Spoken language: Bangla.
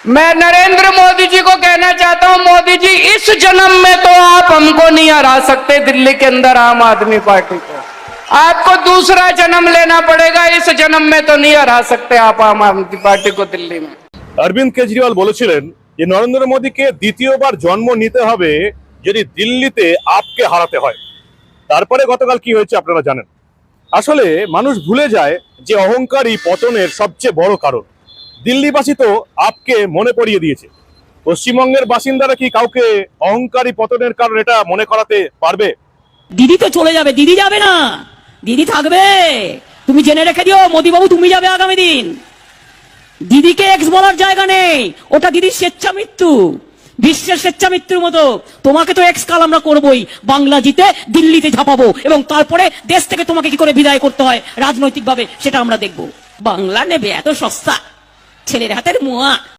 मैं नरेंद्र मोदी जी को कहना चाहता हूं, मोदी जी इस जन्म में तो आप हमको नहीं हरा सकते दिल्ली के अंदर आम आदमी पार्टी को। आपको दूसरा जन्म लेना पड़ेगा, इस जन्म में तो नहीं हरा सकते आप आम आदमी पार्टी को दिल्ली में। অরবিন্দ কেজরিওয়াল বলেছিলেন যে নরেন্দ্র মোদীকে দ্বিতীয়বার জন্ম নিতে হবে যদি দিল্লিতে আপকে হারাতে হয়। তারপরে গতকাল কি হয়েছে আপনারা জানেন। আসলে মানুষ ভুলে যায় যে অহংকারই পতনের সবচেয়ে বড় কারণ। দিল্লিবাসী তো আপকে মনে পড়িয়ে দিয়েছে। পশ্চিমবঙ্গের বাসিন্দারা কি কাউকে অহংকারী পতনের কারণ এটা মনে করাতে পারবে? দিদি তো চলে যাবে, দিদি যাবে না, দিদি থাকবে। তুমি জেনে রেখে দিও মোদি বাবু, তুমি যাবে আগামী দিন। দিদিকে এক্স বলার জায়গা নেই, ওটা দিদির স্বেচ্ছা মৃত্যু, বিশ্বের স্বেচ্ছা মৃত্যুর মতো। তোমাকে তো এক্স কাল আমরা করবোই, বাংলা জিতে দিল্লিতে ঝাঁপাবো এবং তারপরে দেশ থেকে তোমাকে কি করে বিদায় করতে হয় রাজনৈতিক ভাবে সেটা আমরা দেখবো। বাংলা নেবে এত সস্তা, ছেলের হাতের মোয়া।